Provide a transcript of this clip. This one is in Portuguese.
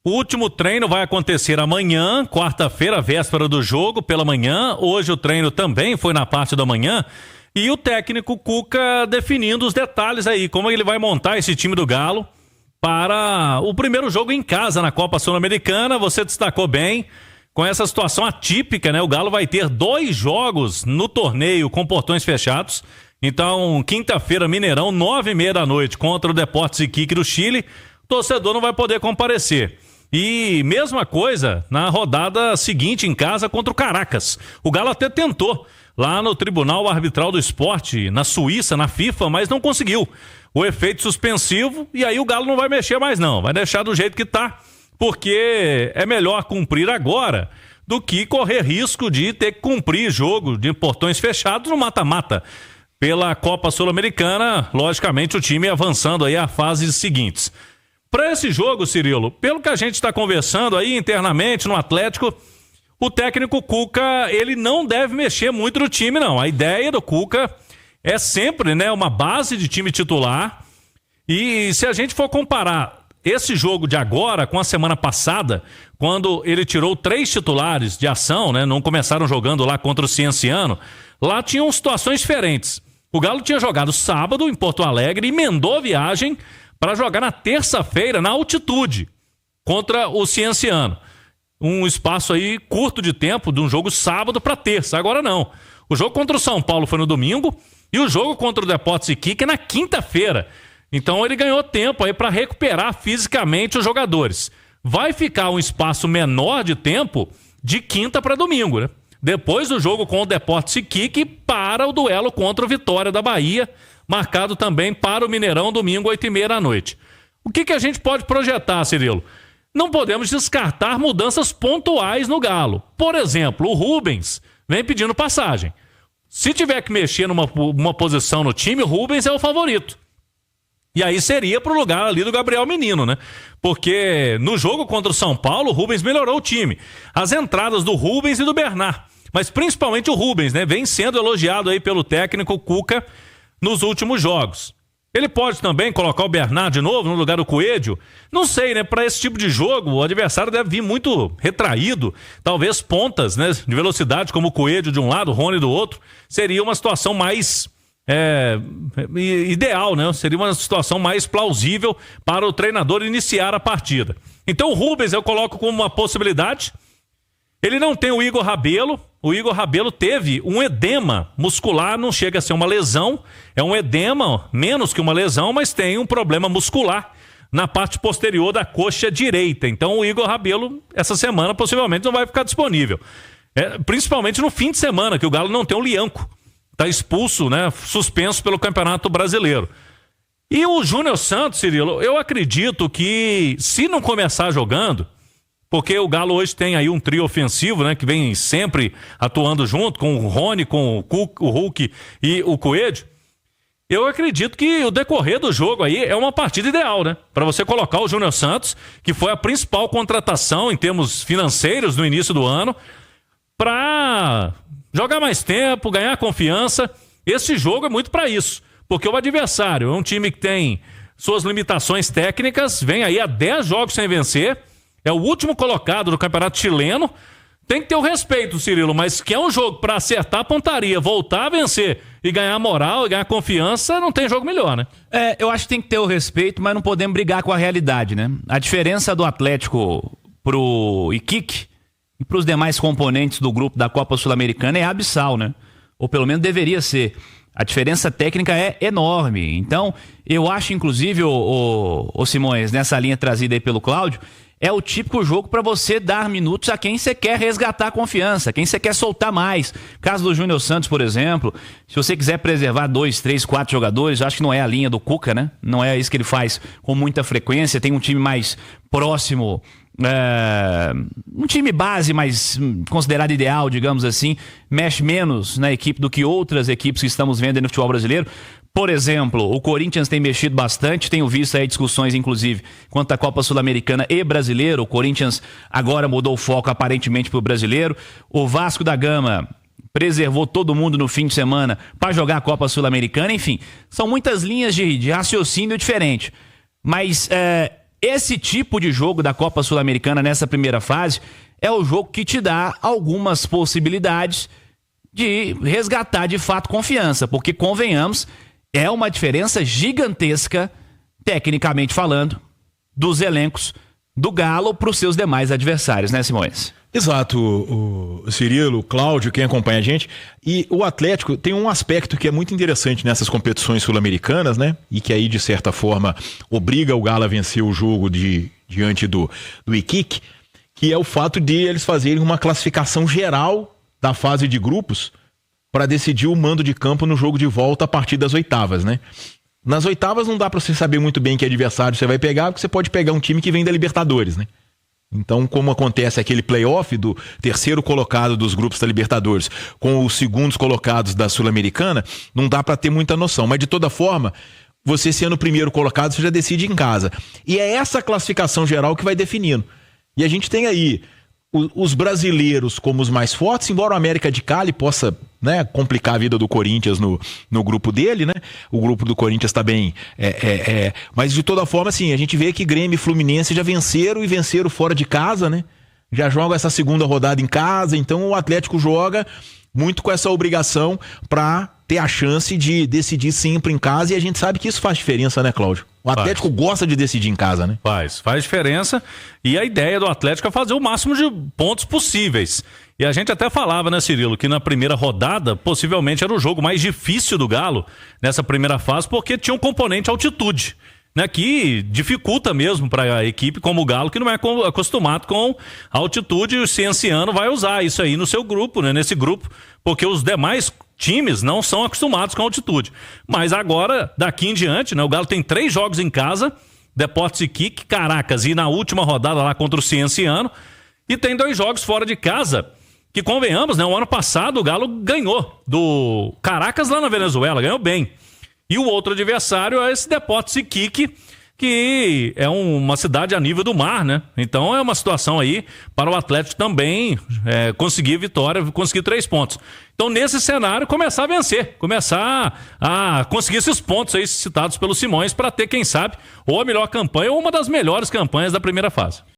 O último treino vai acontecer amanhã, quarta-feira, véspera do jogo, pela manhã. Hoje o treino também foi na parte da manhã. E o técnico Cuca definindo os detalhes aí, como ele vai montar esse time do Galo para o primeiro jogo em casa na Copa Sul-Americana. Você destacou bem, com essa situação atípica, né? O Galo vai ter 2 jogos no torneio com portões fechados. Então, quinta-feira, Mineirão, 9h30 da noite, contra o Deportes Iquique do Chile. O torcedor não vai poder comparecer. E mesma coisa na rodada seguinte em casa contra o Caracas. O Galo até tentou lá no Tribunal Arbitral do Esporte, na Suíça, na FIFA, mas não conseguiu o efeito suspensivo, e aí o Galo não vai mexer mais não, vai deixar do jeito que tá, porque é melhor cumprir agora do que correr risco de ter que cumprir jogo de portões fechados no mata-mata. Pela Copa Sul-Americana, logicamente o time avançando aí a fases seguintes. Para esse jogo, Cirilo, pelo que a gente está conversando aí internamente no Atlético, o técnico Cuca, ele não deve mexer muito no time, não. A ideia do Cuca é sempre, né, uma base de time titular. E se a gente for comparar esse jogo de agora com a semana passada, quando ele tirou 3 titulares de ação, né, não começaram jogando lá contra o Cienciano, lá tinham situações diferentes. O Galo tinha jogado sábado em Porto Alegre, emendou a viagem para jogar na terça-feira na altitude contra o Cienciano. Um espaço aí curto de tempo de um jogo sábado para terça. Agora não. O jogo contra o São Paulo foi no domingo e o jogo contra o Deportes Iquique é na quinta-feira. Então ele ganhou tempo aí para recuperar fisicamente os jogadores. Vai ficar um espaço menor de tempo de quinta para domingo, né? Depois do jogo com o Deportes Iquique para o duelo contra o Vitória da Bahia, marcado também para o Mineirão, domingo, 8h30 da noite. O que a gente pode projetar, Cirilo? Não podemos descartar mudanças pontuais no Galo. Por exemplo, o Rubens vem pedindo passagem. Se tiver que mexer numa posição no time, o Rubens é o favorito. E aí seria pro lugar ali do Gabriel Menino, né? Porque no jogo contra o São Paulo, o Rubens melhorou o time. As entradas do Rubens e do Bernard, mas principalmente o Rubens, né? Vem sendo elogiado aí pelo técnico Cuca nos últimos jogos. Ele pode também colocar o Bernard de novo no lugar do Coelho? Não sei, né? Para esse tipo de jogo, o adversário deve vir muito retraído. Talvez pontas, né, de velocidade, como o Coelho de um lado, o Rony do outro. Seria uma situação mais ideal, né? Seria uma situação mais plausível para o treinador iniciar a partida. Então o Rubens eu coloco como uma possibilidade. Ele não tem o Igor Rabelo. O Igor Rabelo teve um edema muscular, não chega a ser uma lesão, é um edema, menos que uma lesão, mas tem um problema muscular na parte posterior da coxa direita. Então o Igor Rabelo, essa semana, possivelmente não vai ficar disponível. Principalmente no fim de semana, que o Galo não tem o Lianco. Está expulso, né? Suspenso pelo Campeonato Brasileiro. E o Júnior Santos, Cirilo, eu acredito que se não começar jogando, porque o Galo hoje tem aí um trio ofensivo, né? Que vem sempre atuando junto com o Rony, com o Hulk e o Coelho. Eu acredito que o decorrer do jogo aí é uma partida ideal, né? Para você colocar o Júnior Santos, que foi a principal contratação em termos financeiros no início do ano, para jogar mais tempo, ganhar confiança. Esse jogo é muito para isso, porque o adversário é um time que tem suas limitações técnicas, vem aí há 10 jogos sem vencer, é o último colocado do campeonato chileno. Tem que ter o respeito, Cirilo, mas que é um jogo para acertar a pontaria, voltar a vencer e ganhar moral e ganhar confiança, não tem jogo melhor, né? Eu acho que tem que ter o respeito, mas não podemos brigar com a realidade, né? A diferença do Atlético pro Iquique e pros demais componentes do grupo da Copa Sul-Americana é abissal, né? Ou pelo menos deveria ser. A diferença técnica é enorme. Então, eu acho, inclusive, o Simões, nessa linha trazida aí pelo Cláudio, é o típico jogo para você dar minutos a quem você quer resgatar a confiança, quem você quer soltar mais. Caso do Júnior Santos, por exemplo, se você quiser preservar 2, 3, 4 jogadores, acho que não é a linha do Cuca, né? Não é isso que ele faz com muita frequência. Tem um time mais próximo, um time base mais considerado ideal, digamos assim, mexe menos na equipe do que outras equipes que estamos vendo aí no futebol brasileiro. Por exemplo, o Corinthians tem mexido bastante, tenho visto aí discussões, inclusive, quanto à Copa Sul-Americana e Brasileiro. O Corinthians agora mudou o foco aparentemente para o Brasileiro. O Vasco da Gama preservou todo mundo no fim de semana para jogar a Copa Sul-Americana. Enfim, são muitas linhas de raciocínio diferente. Mas Esse tipo de jogo da Copa Sul-Americana nessa primeira fase é o jogo que te dá algumas possibilidades de resgatar de fato confiança, porque convenhamos, é uma diferença gigantesca, tecnicamente falando, dos elencos do Galo para os seus demais adversários, né, Simões? Exato, o Cirilo, o Cláudio, quem acompanha a gente. E o Atlético tem um aspecto que é muito interessante nessas competições sul-americanas, né? E que aí, de certa forma, obriga o Galo a vencer o jogo diante do Iquique, que é o fato de eles fazerem uma classificação geral da fase de grupos para decidir o mando de campo no jogo de volta a partir das oitavas, né? Nas oitavas não dá para você saber muito bem que adversário você vai pegar, porque você pode pegar um time que vem da Libertadores, né? Então, como acontece aquele playoff do terceiro colocado dos grupos da Libertadores com os segundos colocados da Sul-Americana, não dá para ter muita noção. Mas, de toda forma, você sendo o primeiro colocado, você já decide em casa. E é essa classificação geral que vai definindo. E a gente tem aí os brasileiros como os mais fortes, embora o América de Cali possa, né, complicar a vida do Corinthians no grupo dele, né? O grupo do Corinthians tá bem... Mas de toda forma, assim, a gente vê que Grêmio e Fluminense já venceram e venceram fora de casa, né? Já jogam essa segunda rodada em casa, então o Atlético joga muito com essa obrigação para ter a chance de decidir sempre em casa, e a gente sabe que isso faz diferença, né, Cláudio? O Atlético gosta de decidir em casa, né? Faz diferença, e a ideia do Atlético é fazer o máximo de pontos possíveis. E a gente até falava, né, Cirilo, que na primeira rodada possivelmente era o jogo mais difícil do Galo nessa primeira fase, porque tinha um componente altitude, né, que dificulta mesmo para a equipe como o Galo, que não é acostumado com altitude, e o Cienciano vai usar isso aí no seu grupo, né, nesse grupo, porque os demais times não são acostumados com altitude. Mas agora, daqui em diante, né, o Galo tem 3 jogos em casa, Deportes e Iquique, Caracas, e na última rodada lá contra o Cienciano, e tem 2 jogos fora de casa, que convenhamos, né, o ano passado o Galo ganhou do Caracas lá na Venezuela, ganhou bem. E o outro adversário é esse Deportes Iquique, que é uma cidade a nível do mar, né? Então é uma situação aí para o Atlético também conseguir vitória, conseguir 3 pontos. Então nesse cenário começar a vencer, começar a conseguir esses pontos aí citados pelo Simões para ter, quem sabe, ou a melhor campanha ou uma das melhores campanhas da primeira fase.